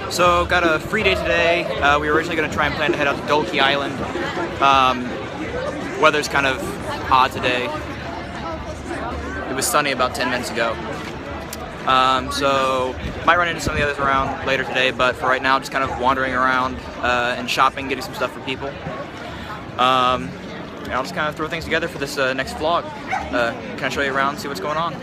So got a free day today. We were originally going to try and plan to head out to Dolkey Island. Weather's kind of odd today. It was sunny about 10 minutes ago. So might run into some of the others around later today, but for right now just kind of wandering around and shopping, getting some stuff for people. And I'll just kind of throw things together for this next vlog. Kind of show you around, see what's going on.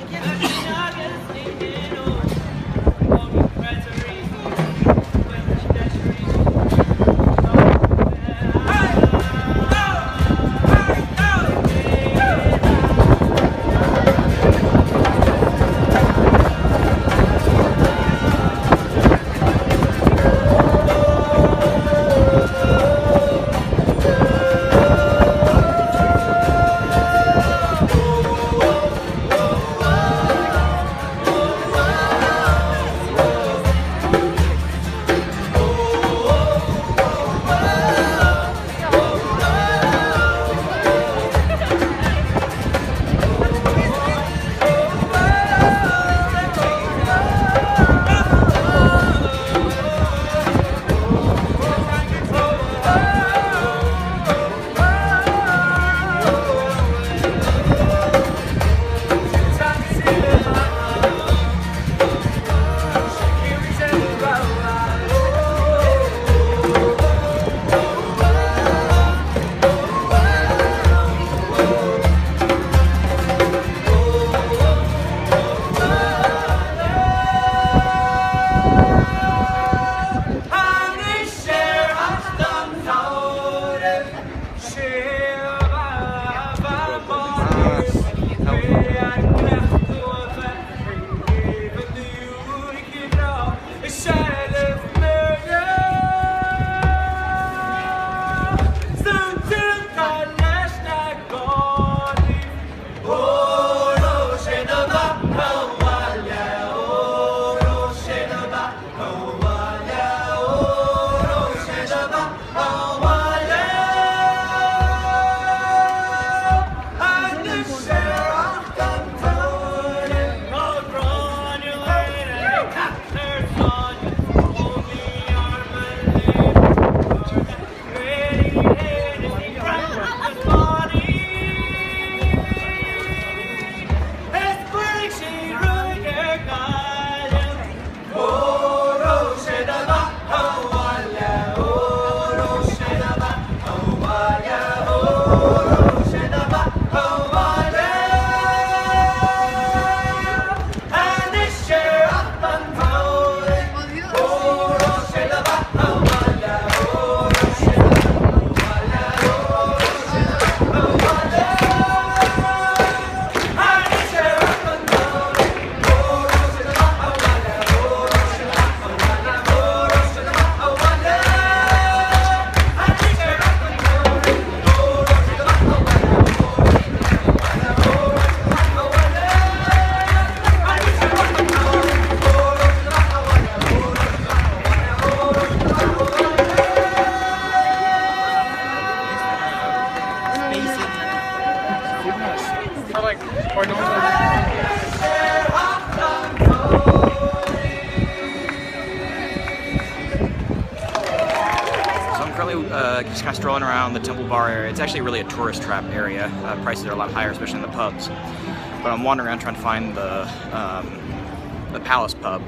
Just kind of strolling around the Temple Bar area. It's actually really a tourist trap area. Prices are a lot higher, especially in the pubs. But I'm wandering around trying to find the Palace Pub.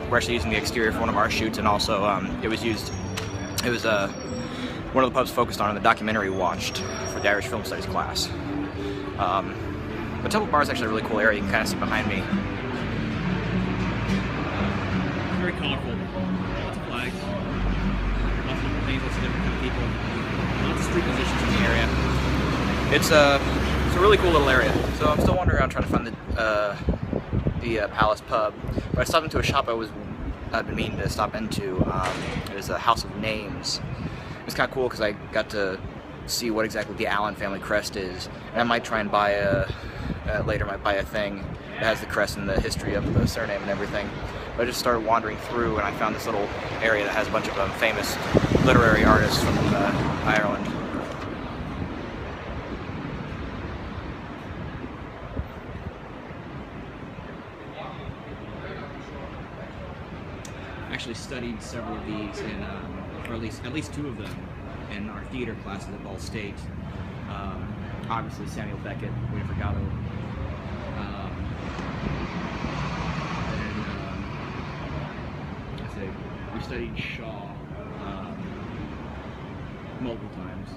We're actually using the exterior for one of our shoots, and also it was one of the pubs focused on in the documentary we watched for the Irish Film Studies class. But Temple Bar is actually a really cool area. You can kind of see behind me. Very colorful. Lots of flags. Lots of different things, lots of different kind of people. Lots of street musicians in the area. It's a really cool little area. So I'm still wandering around trying to find the Palace Pub. But I stopped into a shop I've been meaning to stop into. It was a House of Names. It was kind of cool because I got to see what exactly the Allen family crest is, and I might try and buy later might buy a thing that has the crest and the history of the surname and everything. But I just started wandering through, and I found this little area that has a bunch of famous literary artists from Ireland. actually studied several of these in, or at least two of them in our theater classes at Ball State. Obviously Samuel Beckett, William Furtado, we studied Shaw multiple times.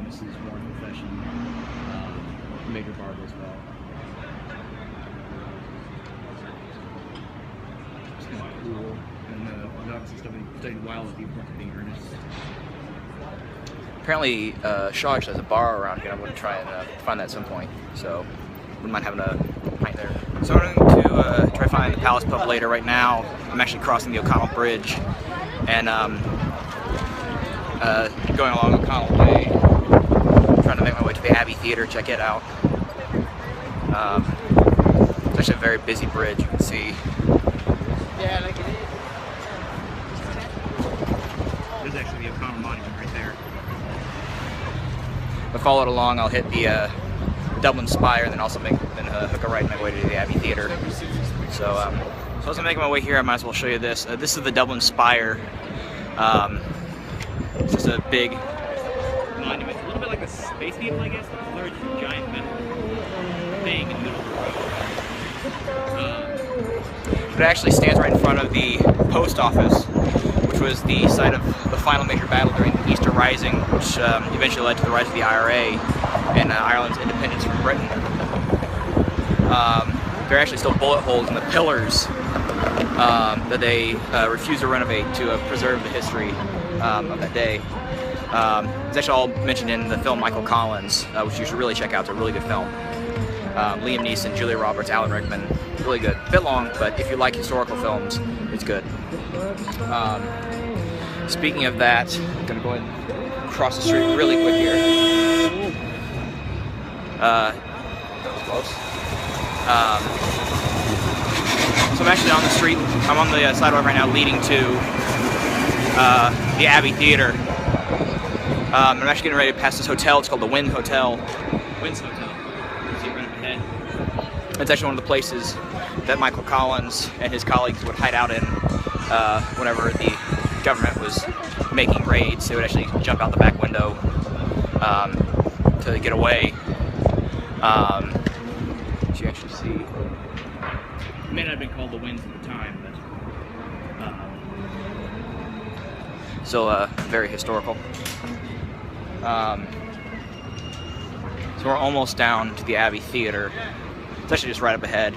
Mrs. Warren's Profession, Major Barber as well. It's kind of cool, and there's obviously stuff we studied while at the Importance of Being Earnest. Apparently, Shaw actually has a bar around here. I'm going to try and find that at some point, so wouldn't mind having a pint there. So I'm going to try to find the Palace Pub later. Right now, I'm actually crossing the O'Connell Bridge, and going along O'Connell Way, trying to make my way to the Abbey Theater, check it out. It's actually a very busy bridge, you can see. Yeah, like it is. There's actually the O'Connell Monument right there. If I follow it along, I'll hit the Dublin Spire, and then also hook a right and make my way to the Abbey Theater. So, as I'm making my way here, I might as well show you this. This is the Dublin Spire. It's just a big monument. A little bit like the Space Needle, I guess. It's a large, giant metal thing in the middle of the road. But it actually stands right in front of the post office, which was the site of the final major battle during the Easter Rising, which eventually led to the rise of the IRA and Ireland's independence from Britain. There are actually still bullet holes in the pillars that they refused to renovate to preserve the history of that day. It's actually all mentioned in the film Michael Collins, which you should really check out. It's a really good film. Liam Neeson, Julia Roberts, Alan Rickman, really good. A bit long, but if you like historical films, it's good. Speaking of that, I'm gonna go ahead and cross the street really quick here. That was close. So I'm actually on the street. I'm on the sidewalk right now, leading to the Abbey Theater. I'm actually getting ready to pass this hotel. It's called the Wynn Hotel. Wynn's Hotel. See it right up ahead. It's actually one of the places that Michael Collins and his colleagues would hide out in whenever the government was making raids. They would actually jump out the back window to get away. As you actually see, It may not have been called the Winds at the time, but still very historical. So we're almost down to the Abbey Theater. It's actually just right up ahead.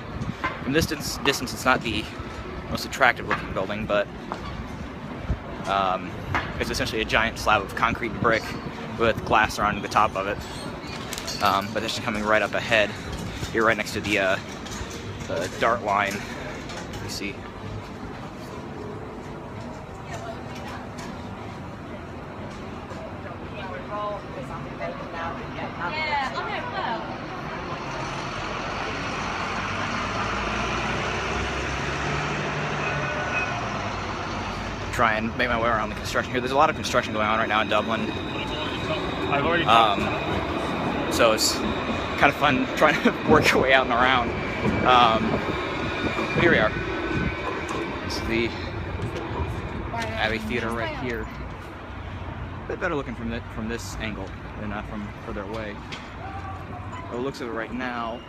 From this distance, it's not the most attractive looking building, but it's essentially a giant slab of concrete and brick with glass surrounding the top of it. But it's just coming right up ahead. You're right next to the Dart line. You see. Try and make my way around the construction here. There's a lot of construction going on right now in Dublin. I've already so it's kind of fun trying to work your way out and around. But here we are. This is the Abbey Theater right here. A bit better looking from this angle than from further away. By the looks of it right now,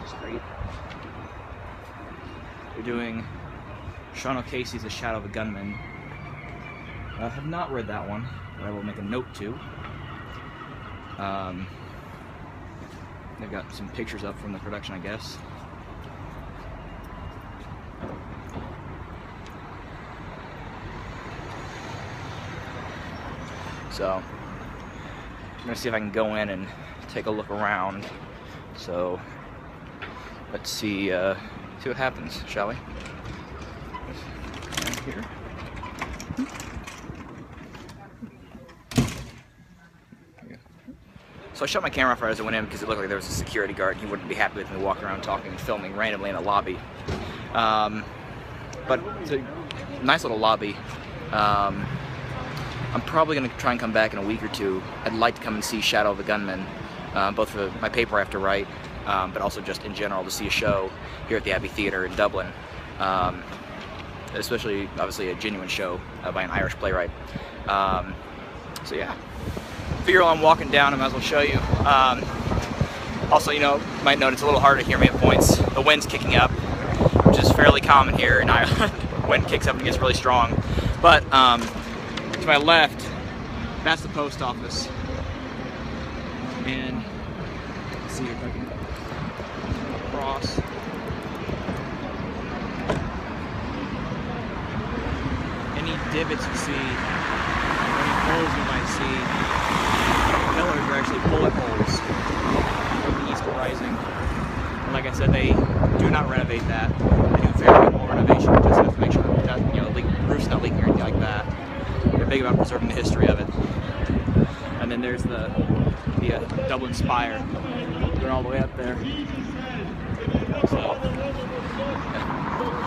straight. They're doing Sean O'Casey's The Shadow of a Gunman. I have not read that one, but I will make a note to. They've got some pictures up from the production, I guess. So, I'm gonna see if I can go in and take a look around. So, let's see what happens, shall we? Right here. So I shut my camera off right as I went in because it looked like there was a security guard and he wouldn't be happy with me walking around talking and filming randomly in a lobby. But it's a nice little lobby. I'm probably going to try and come back in a week or two. I'd like to come and see Shadow of a Gunman, both for my paper I have to write, but also just in general to see a show here at the Abbey Theater in Dublin. especially obviously a genuine show by an Irish playwright. So yeah, figure while I'm walking down, I might as well show you. Also, you know, you might note it's a little harder to hear me at points. The wind's kicking up, which is fairly common here in Ireland. Wind kicks up and gets really strong. But to my left, that's the post office. And let's see if I can cross. Any divots you see, any holes you might see, pillars are actually bullet holes from the East Rising. And like I said, they do not renovate that. They do very minimal renovation, just have to make sure that, you know, the roof's not leaking or anything like that. They're big about preserving the history of it. And then there's the Dublin Spire, going all the way up there. So,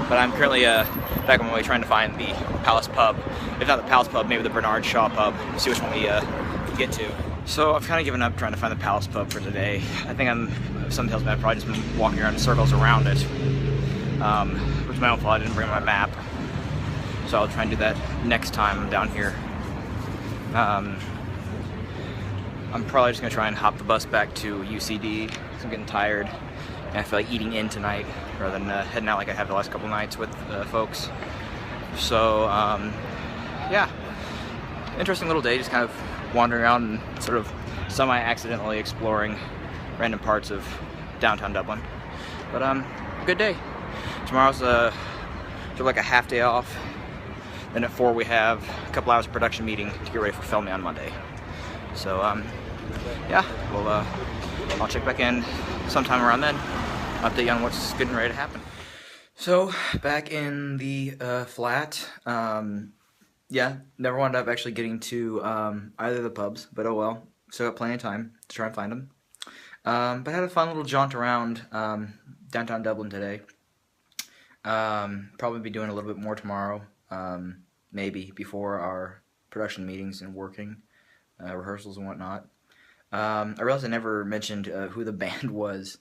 but I'm currently back on my way trying to find the Palace Pub. If not the Palace Pub, maybe the Bernard Shaw Pub. See which one we can get to. So I've kind of given up trying to find the Palace Pub for today. I think some tells me I've probably just been walking around in circles around it. Which is my own fault, I didn't bring my map. So I'll try and do that next time I'm down here. I'm probably just gonna try and hop the bus back to UCD because I'm getting tired and I feel like eating in tonight rather than heading out like I have the last couple nights with folks. So yeah, interesting little day, just kind of wandering around and sort of semi-accidentally exploring random parts of downtown Dublin. But good day. Tomorrow's sort of like a half day off. Then at 4 we have a couple hours of production meeting to get ready for filming on Monday. So yeah, well I'll check back in sometime around then, update you on what's getting ready to happen. So back in the flat, yeah, never wound up actually getting to either of the pubs, but oh well, still got plenty of time to try and find them. But I had a fun little jaunt around downtown Dublin today. Probably be doing a little bit more tomorrow, maybe before our production meetings and working, rehearsals and whatnot. I realized I never mentioned who the band was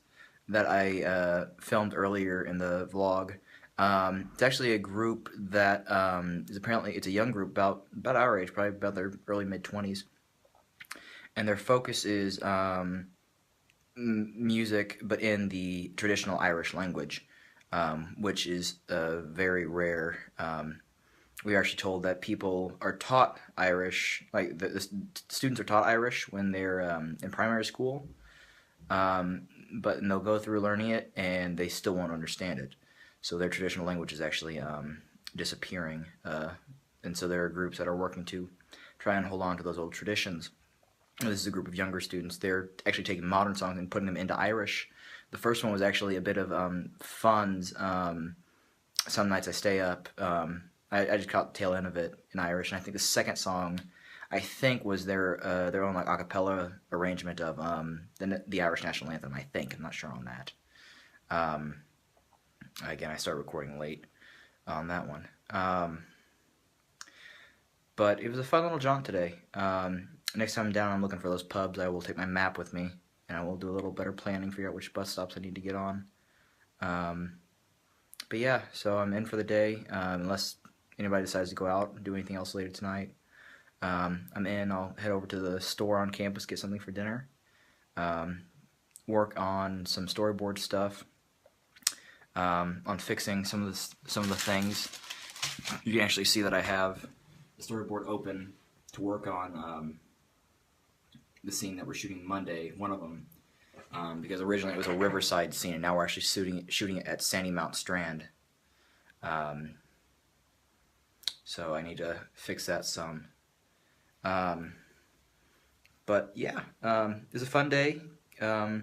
that I filmed earlier in the vlog. It's actually a group that is apparently, it's a young group about our age, probably about their early mid-20s, and their focus is music, but in the traditional Irish language, which is very rare. We are actually told that people are taught Irish, like the students are taught Irish when they're in primary school, but they'll go through learning it and they still won't understand it. So their traditional language is actually disappearing, and so there are groups that are working to try and hold on to those old traditions. This is a group of younger students. They're actually taking modern songs and putting them into Irish. The first one was actually a bit of Fun's Some Nights I Stay Up. I just caught the tail end of it in Irish, and I think the second song, I think, was their own like a cappella arrangement of the Irish national anthem. I think, I'm not sure on that. Again, I started recording late on that one, but it was a fun little jaunt today. Next time I'm down, I'm looking for those pubs. I will take my map with me, and I will do a little better planning, figure out which bus stops I need to get on. But yeah, so I'm in for the day, unless anybody decides to go out and do anything else later tonight. I'm in. I'll head over to the store on campus, get something for dinner, work on some storyboard stuff, on fixing some of the things. You can actually see that I have the storyboard open to work on the scene that we're shooting Monday, one of them, because originally it was a riverside scene, and now we're actually shooting it at Sandymount Strand. So I need to fix that some. But yeah, it was a fun day. I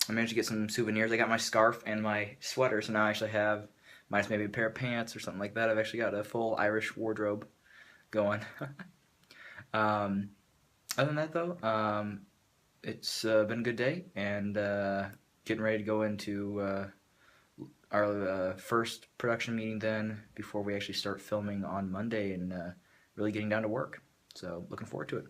managed to get some souvenirs. I got my scarf and my sweater, so now I actually have, minus maybe a pair of pants or something like that, I've actually got a full Irish wardrobe going. Other than that, though, it's been a good day, and getting ready to go into our first production meeting then, before we actually start filming on Monday and really getting down to work. So looking forward to it.